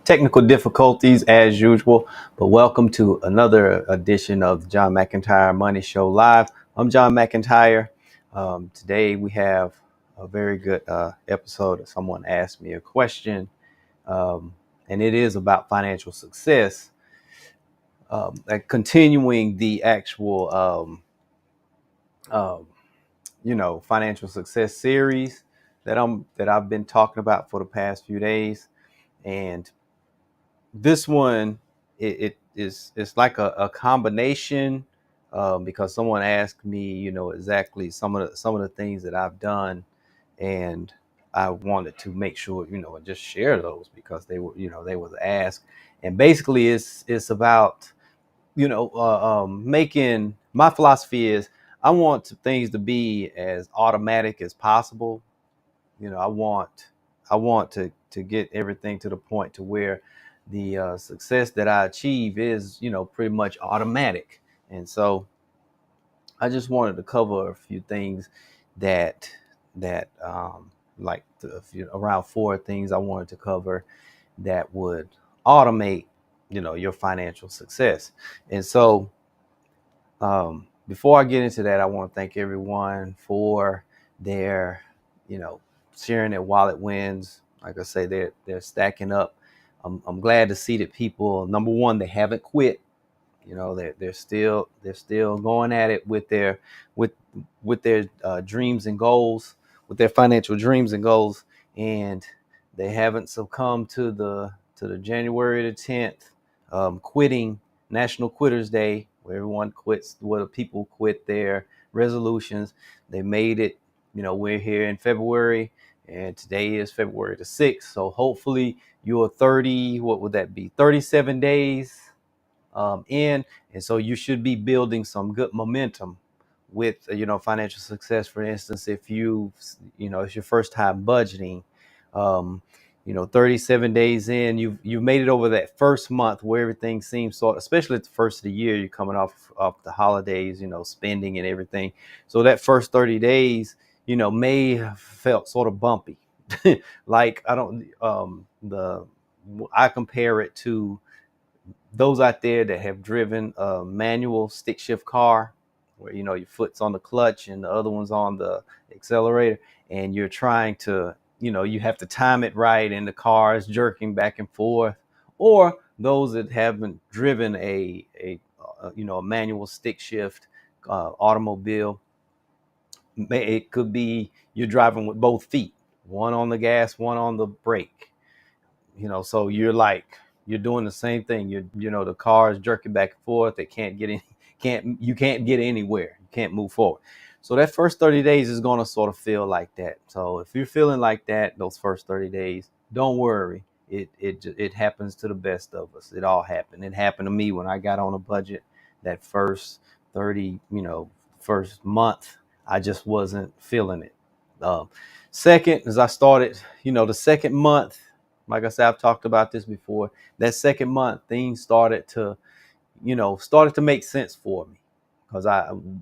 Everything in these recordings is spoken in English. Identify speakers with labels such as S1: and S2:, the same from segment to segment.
S1: Technical difficulties as usual, but welcome to another edition of the John McEntyre Money Show Live. I'm John McEntyre. Today we have a very good episode. Someone asked me a question, um, and it is about financial success. Continuing the actual, um, financial success series that I've been talking about for the past few days, and this one it is it's like a combination, because someone asked me, exactly some of the things that I've done, and I wanted to make sure, and just share those because they were asked. And basically it's about, making my philosophy is I want things to be as automatic as possible. I want to get everything to the point to where the success that I achieve is, pretty much automatic. And so I just wanted to cover a few things that like around four things I wanted to cover that would automate, your financial success. And so, before I get into that, I want to thank everyone for their, sharing their wallet wins. Like I say, they're stacking up. I'm glad to see that people, number one, they haven't quit. They're still going at it with with their dreams and goals, with their financial dreams and goals, and they haven't succumbed to the January the 10th quitting National Quitters Day, where everyone quits, where people quit their resolutions. They made it. We're here in February, and today is February the 6th. So hopefully you're 30. What would that be? 37 days in, and so you should be building some good momentum with financial success. For instance, if it's your first time budgeting, um, 37 days in, you've made it over that first month where everything seems sort, especially at the first of the year, you're coming off the holidays, spending and everything. So that first 30 days, may have felt sort of bumpy. Like I don't the I compare it to those out there that have driven a manual stick shift car, where your foot's on the clutch and the other one's on the accelerator, and you're trying to, you have to time it right, and the car is jerking back and forth. Or those that haven't driven a manual stick shift automobile, it could be you're driving with both feet, one on the gas, one on the brake. So you're doing the same thing. The car is jerking back and forth. They can't get in, can't get anywhere. You can't move forward. So that first 30 days is going to sort of feel like that. So if you're feeling like that those first 30 days, don't worry. It happens to the best of us. It all happened. It happened to me when I got on a budget. That first 30, first month, I just wasn't feeling it. um, Second, as I started, the second month, like I said, I've talked about this before. That second month, things started to make sense for me, because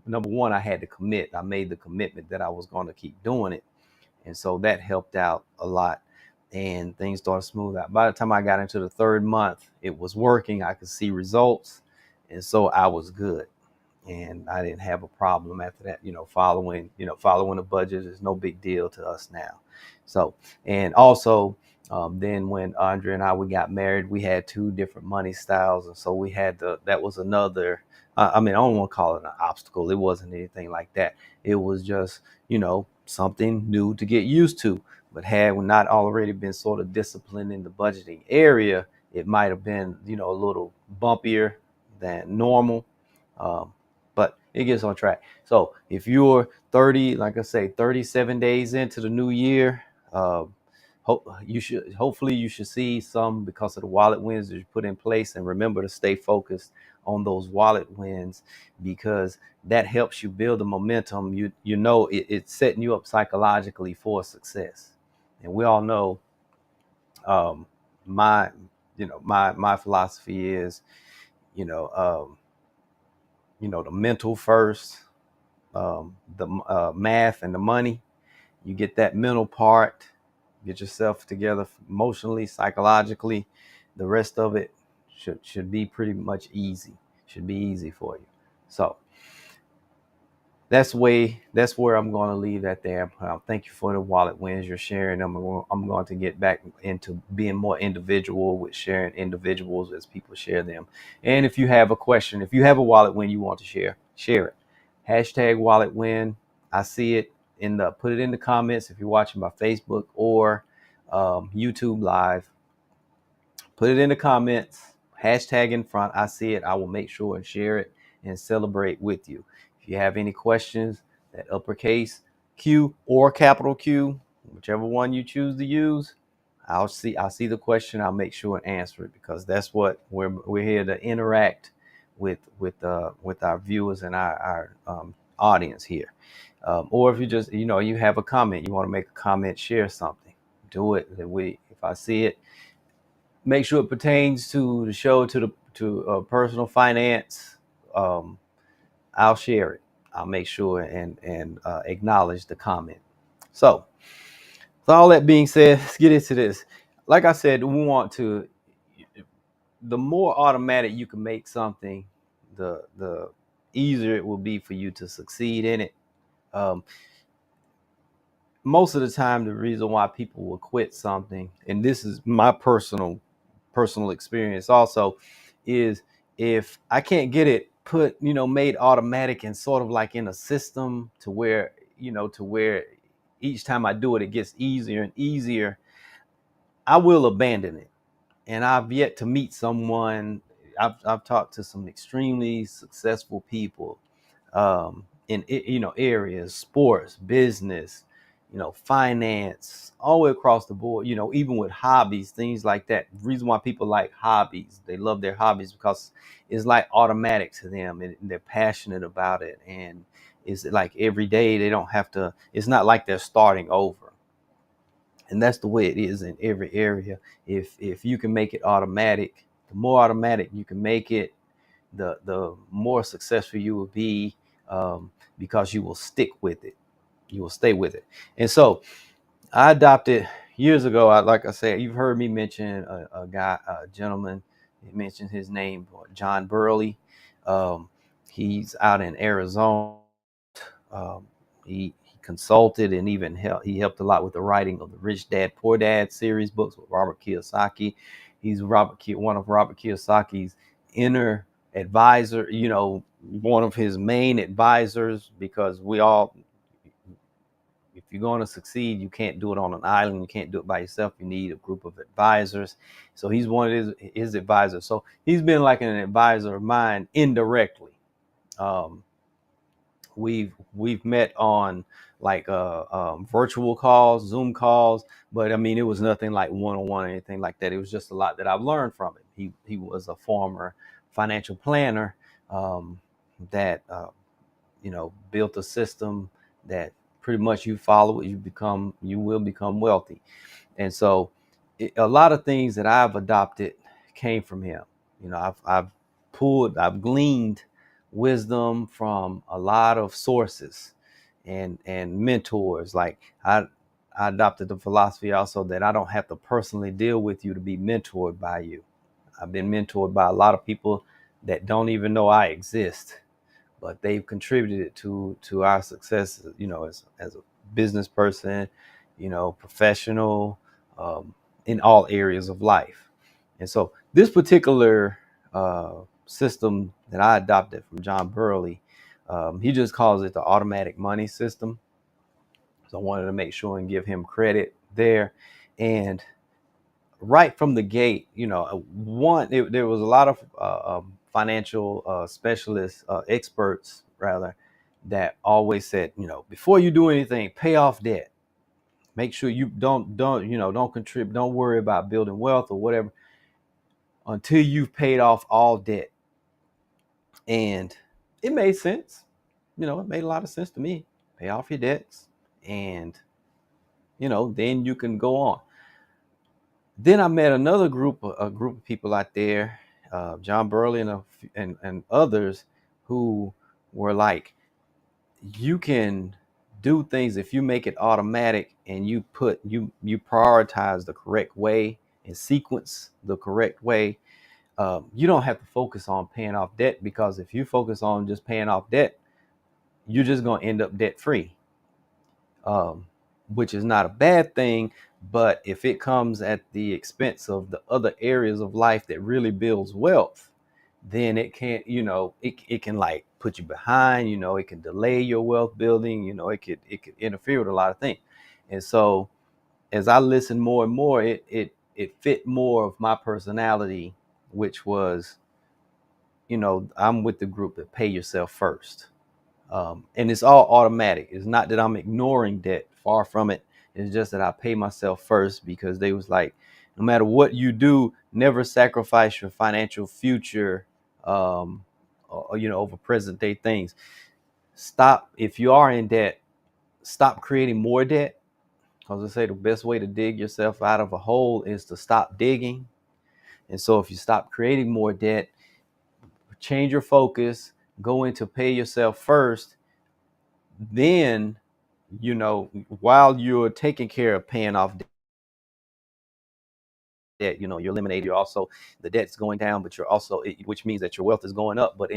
S1: number one, I had to commit. I made the commitment that I was going to keep doing it, and so that helped out a lot. And things started smooth out. By the time I got into the third month, it was working. I could see results, and so I was good, and I didn't have a problem after that. Following the budget is no big deal to us now. So, and also, then when Andre and we got married, we had two different money styles, and so we had that was another. I mean, I don't want to call it an obstacle. It wasn't anything like that. It was just, something new to get used to. But had we not already been sort of disciplined in the budgeting area, it might have been, a little bumpier than normal. Um, but it gets on track. So if you're 30, like I say, 37 days into the new year, uh, hopefully you should see some, because of the wallet wins that you put in place. And remember to stay focused on those wallet wins, because that helps you build the momentum. It's setting you up psychologically for success. And we all know, um, my my philosophy is, you know um, the mental first, the math and the money. You get that mental part, get yourself together emotionally, psychologically, The rest of it should be pretty much easy. Should be easy for you. So that's where I'm going to leave that there. Thank you for the wallet wins you're sharing. I'm going to get back into being more individual with sharing individuals as people share them. And if you have a question, if you have a wallet win you want to share it. Hashtag wallet win. I see it put it in the comments if you're watching by Facebook or YouTube live. Put it in the comments, hashtag in front. I see it. I will make sure and share it and celebrate with you. If you have any questions, that uppercase Q or capital Q, whichever one you choose to use, I'll see the question. I'll make sure and answer it, because that's what we're here to interact with our viewers and our audience here. Or if you just you have a comment, you want to make a comment, share something, do it. If I see it, make sure it pertains to the show, to personal finance. I'll share it. I'll make sure and acknowledge the comment. So, with all that being said, let's get into this. Like I said, we want to. The more automatic you can make something, the easier it will be for you to succeed in it. Most of the time, the reason why people will quit something, and this is my personal experience also, is if I can't get it made automatic and sort of like in a system to where each time I do it, it gets easier and easier, I will abandon it. And I've yet to meet someone. I've talked to some extremely successful people in areas, sports, business, finance, all the way across the board, even with hobbies, things like that. The reason why people like hobbies, they love their hobbies, because it's like automatic to them, and they're passionate about it. And it's like every day they don't have to, it's not like they're starting over. And that's the way it is in every area. If you can make it automatic, the more automatic you can make it, the more successful you will be, because you will stick with it. You will stay with it. And so I adopted years ago. Like I said, you've heard me mention a gentleman. He mentioned his name, John Burley. He's out in Arizona. He consulted and even helped a lot with the writing of the Rich Dad Poor Dad series books with Robert Kiyosaki. He's one of Robert Kiyosaki's inner advisor, one of his main advisors, because if you're going to succeed, you can't do it on an island. You can't do it by yourself. You need a group of advisors. So he's one of his advisors. So he's been like an advisor of mine indirectly. We've met on like virtual calls, Zoom calls, but I mean, it was nothing like one-on-one or anything like that. It was just a lot that I've learned from him. He was a former financial planner that built a system that pretty much you follow it, you will become wealthy. And so a lot of things that I've adopted came from him. I've gleaned wisdom from a lot of sources and mentors. Like I adopted the philosophy also that I don't have to personally deal with you to be mentored by you. I've been mentored by a lot of people that don't even know I exist, but they've contributed to our success, as a business person, professional, in all areas of life. And so this particular system that I adopted from John Burley, he just calls it the automatic money system. So I wanted to make sure and give him credit there. And right from the gate, there was a lot of financial specialists, experts rather, that always said, before you do anything, pay off debt. Make sure you don't contribute, don't worry about building wealth or whatever until you've paid off all debt. And it made sense. It made a lot of sense to me. Pay off your debts, and then you can go on. Then I met another group of people out there, John Burley and others, who were like, you can do things if you make it automatic and you prioritize the correct way and sequence the correct way, you don't have to focus on paying off debt, because if you focus on just paying off debt, you're just going to end up debt free, which is not a bad thing. But if it comes at the expense of the other areas of life that really builds wealth, then it can't, it can like put you behind, it can delay your wealth building, it could interfere with a lot of things. And so as I listened more and more, it fit more of my personality, which was, I'm with the group that pay yourself first. And it's all automatic. It's not that I'm ignoring debt, far from it. It's just that I pay myself first, because they was like, no matter what you do, never sacrifice your financial future, over present day things. Stop. If you are in debt, stop creating more debt. Because I say the best way to dig yourself out of a hole is to stop digging. And so if you stop creating more debt, change your focus, go into pay yourself first, then, while you're taking care of paying off debt, you're eliminating, you're also, the debt's going down, but you're also, which means that your wealth is going up, but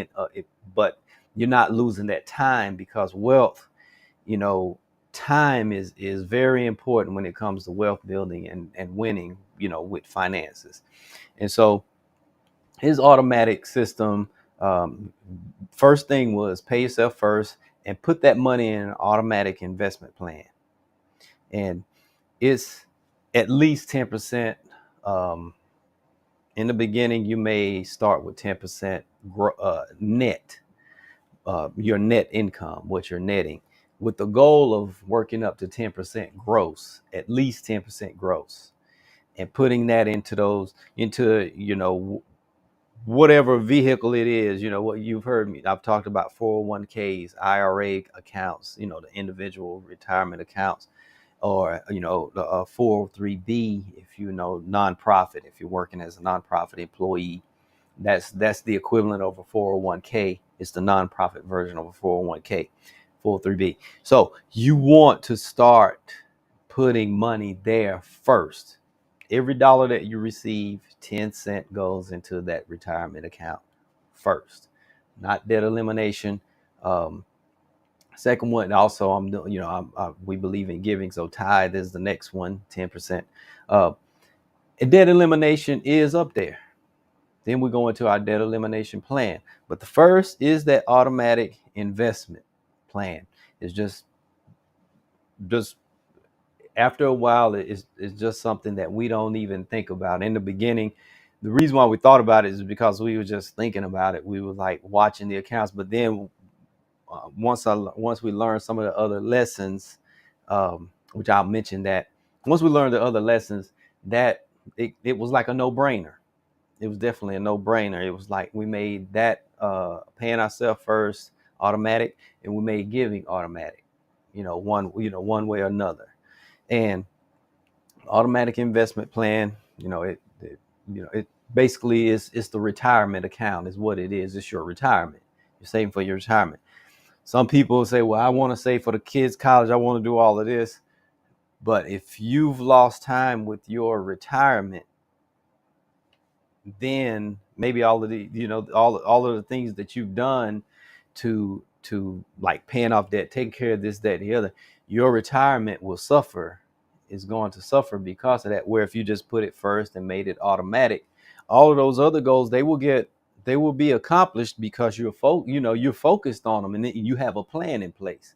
S1: you're not losing that time, because wealth, time is very important when it comes to wealth building and winning, with finances. And so his automatic system, first thing was pay yourself first and put that money in an automatic investment plan. And it's at least 10%. In the beginning, you may start with 10% net, your net income, what you're netting, with the goal of working up to 10% gross, at least 10% gross, and putting that into whatever vehicle it is. What you've heard me, I've talked about 401ks, IRA accounts, the individual retirement accounts, or the 403b, if nonprofit, if you're working as a nonprofit employee. That's the equivalent of a 401k. It's the nonprofit version of a 401k, 403b. So you want to start putting money there first. Every dollar that you receive, 10 cents goes into that retirement account first, not debt elimination. Second one, also, I'm doing, we believe in giving, so tithe is the next one, 10%. And debt elimination is up there. Then we go into our debt elimination plan. But the first is that automatic investment plan. It's just after a while, it's just something that we don't even think about. In the beginning, the reason why we thought about it is because we were just thinking about it. We were like watching the accounts, but then once we learned some of the other lessons, which I'll mention, that once we learned the other lessons, that it was like a no-brainer. It was definitely a no-brainer. It was like we made that paying ourselves first automatic, and we made giving automatic. One way or another. And automatic investment plan, it basically it's the retirement account is what it is. It's your retirement. You're saving for your retirement. Some people say, well, I want to save for the kids' college. I want to do all of this. But if you've lost time with your retirement, then maybe all of the, all of the things that you've done to like paying off debt, taking care of this, that, and the other, your retirement will suffer, is going to suffer because of that. Where if you just put it first and made it automatic, all of those other goals, they will be accomplished because you're focused on them, and you have a plan in place.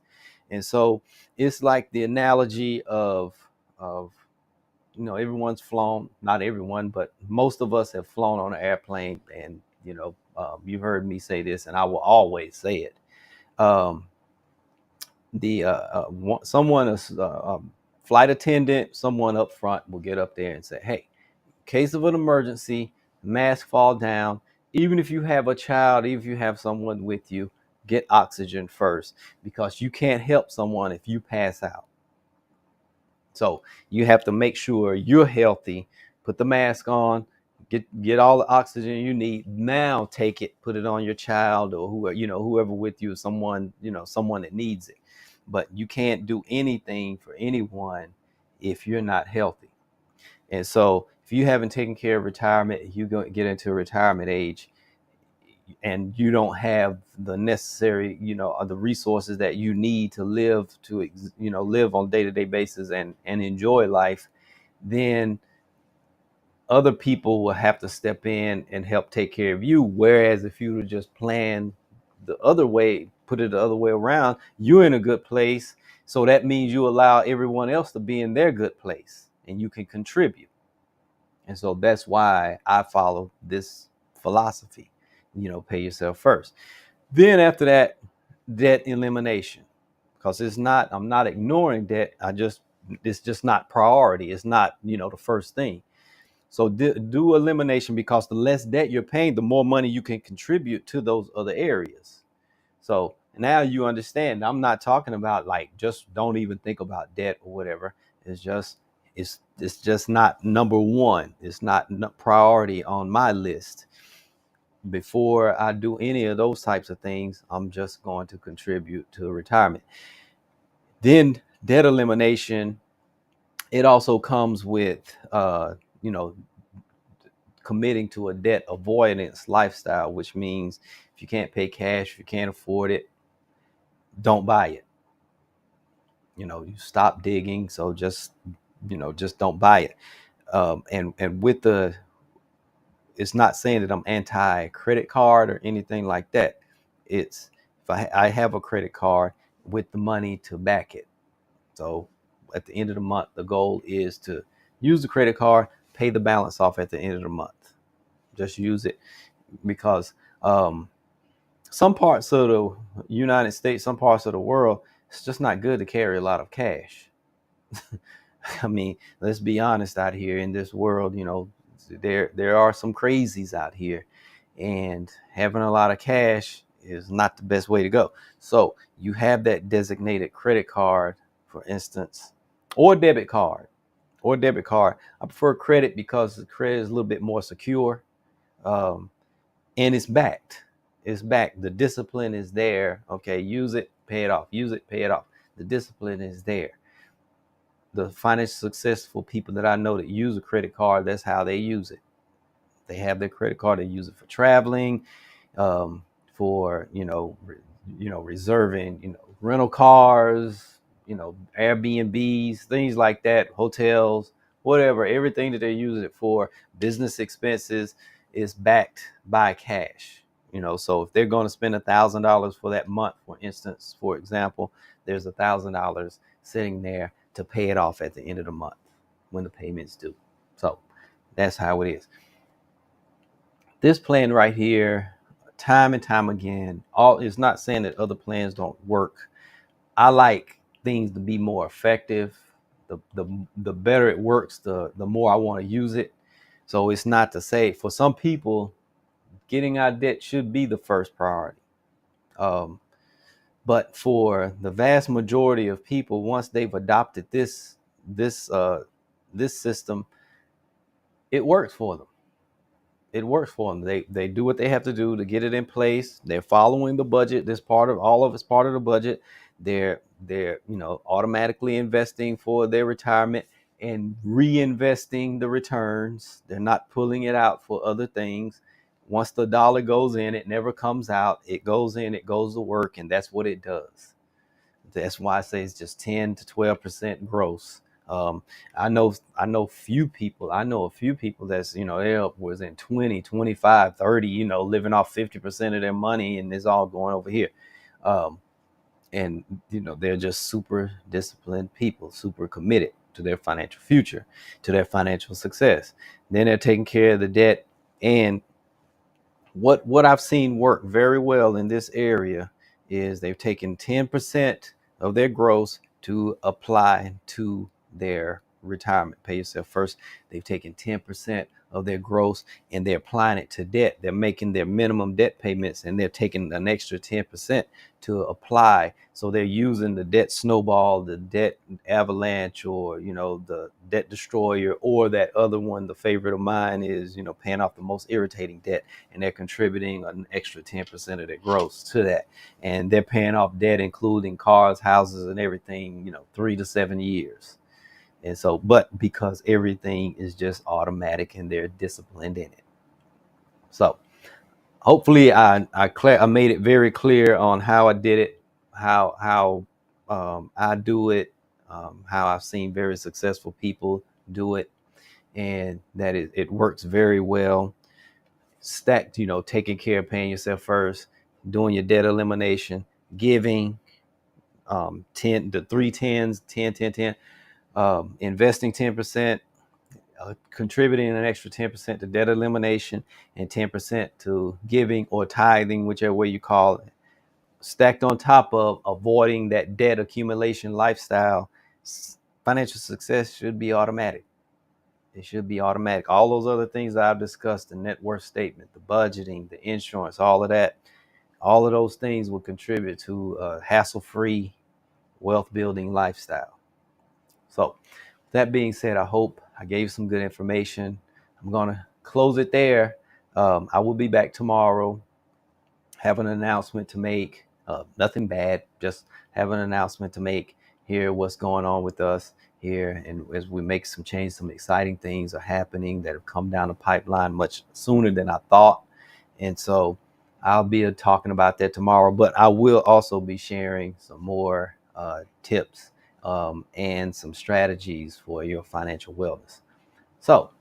S1: And so it's like the analogy of everyone's flown, not everyone, but most of us have flown on an airplane. And you've heard me say this, and I will always say it. Someone, a flight attendant, someone up front will get up there and say, hey, in case of an emergency, mask fall down, even if you have a child, even if you have someone with you, get oxygen first, because you can't help someone if you pass out. So you have to make sure you're healthy, put the mask on, get all the oxygen you need. Now take it, put it on your child, or whoever with you, someone that needs it. But you can't do anything for anyone if you're not healthy. And so if you haven't taken care of retirement, you go get into retirement age and you don't have the necessary, the resources that you need to live live on a day-to-day basis and enjoy life, then other people will have to step in and help take care of you. Whereas if you would just plan the other way, put it the other way around, you're in a good place. So that means you allow everyone else to be in their good place and you can contribute. And so that's why I follow this philosophy, pay yourself first. Then after that, debt elimination, because I'm not ignoring debt. It's just not priority. It's not, the first thing. So do elimination, because the less debt you're paying, the more money you can contribute to those other areas. So now you understand. I'm not talking about like just don't even think about debt or whatever. It's just not number one. It's not priority on my list. Before I do any of those types of things, I'm just going to contribute to retirement. Then debt elimination, it also comes with committing to a debt avoidance lifestyle, which means if you can't pay cash, if you can't afford it, don't buy it. You stop digging. So just don't buy it. And with it's not saying that I'm anti credit card or anything like that. It's if I have a credit card with the money to back it. So at the end of the month, the goal is to use the credit card, pay the balance off at the end of the month. Just use it, because some parts of the United States, some parts of the world, it's just not good to carry a lot of cash. I mean, let's be honest, out here in this world, there are some crazies out here, and having a lot of cash is not the best way to go. So you have that designated credit card, for instance, or debit card. I prefer credit because the credit is a little bit more secure, and it's backed. The discipline is there. Okay, use it, pay it off. Use it, pay it off. The discipline is there. The financially successful people that I know that use a credit card, that's how they use it. They have their credit card. They use it for traveling, for reserving, rental cars, Airbnbs, things like that, hotels, whatever. Everything that they're using it for, business expenses, is backed by cash. So if they're going to spend $1,000 for that month, for instance, for example, there's $1,000 sitting there to pay it off at the end of the month when the payment's due. So that's how it is. This plan right here, time and time again, it's not saying that other plans don't work. I like things to be more effective. The better it works, the more I want to use it. So it's not to say, for some people, getting out of debt should be the first priority. But for the vast majority of people, once they've adopted this system, it works for them. They do what they have to do to get it in place. They're following the budget. This part of all of it's part of the budget. They're automatically investing for their retirement and reinvesting the returns. They're not pulling it out for other things. Once the dollar goes in, it never comes out. It goes in, it goes to work, and that's what it does. That's why I say it's just 10 to 12% gross. I know a few people that's, they was in 20, 25, 30, living off 50% of their money, and it's all going over here. And, they're just super disciplined people, super committed to their financial future, to their financial success. Then they're taking care of the debt. And what I've seen work very well in this area is they've taken 10% of their gross to apply to their retirement. Pay yourself first. They've taken 10% of their gross and they're applying it to debt. They're making their minimum debt payments and they're taking an extra 10% to apply. So they're using the debt snowball, the debt avalanche, or, the debt destroyer, or that other one, the favorite of mine is, paying off the most irritating debt. And they're contributing an extra 10% of their gross to that. And they're paying off debt, including cars, houses, and everything, 3 to 7 years. And so, but because everything is just automatic and they're disciplined in it. So hopefully I made it very clear on how I did it, how I do it, how I've seen very successful people do it, and that it works very well. Stacked, taking care of paying yourself first, doing your debt elimination, giving, 10 the three tens, 10, 10, 10, investing 10%, contributing an extra 10% to debt elimination and 10% to giving or tithing, whichever way you call it, stacked on top of avoiding that debt accumulation lifestyle. Financial success should be automatic. It should be automatic. All those other things that I've discussed, the net worth statement, the budgeting, the insurance, all of that, all of those things will contribute to a hassle-free wealth building lifestyle. So that being said, I hope I gave some good information. I'm going to close it there. I will be back tomorrow. Have an announcement to make. Nothing bad, just have an announcement to make. Hear what's going on with us here. And as we make some change, some exciting things are happening that have come down the pipeline much sooner than I thought. And so I'll be talking about that tomorrow. But I will also be sharing some more tips and some strategies for your financial wellness. So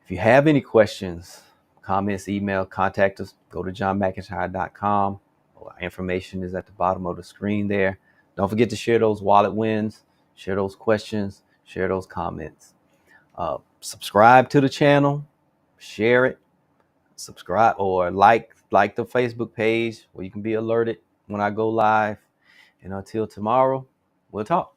S1: if you have any questions, comments, email, contact us. Go to johnmcentyre.com. Our information is at the bottom of the screen there. Don't forget to share those wallet wins, share those questions, share those comments. Subscribe to the channel, share it, subscribe or like the Facebook page where you can be alerted when I go live. And until tomorrow, we'll talk.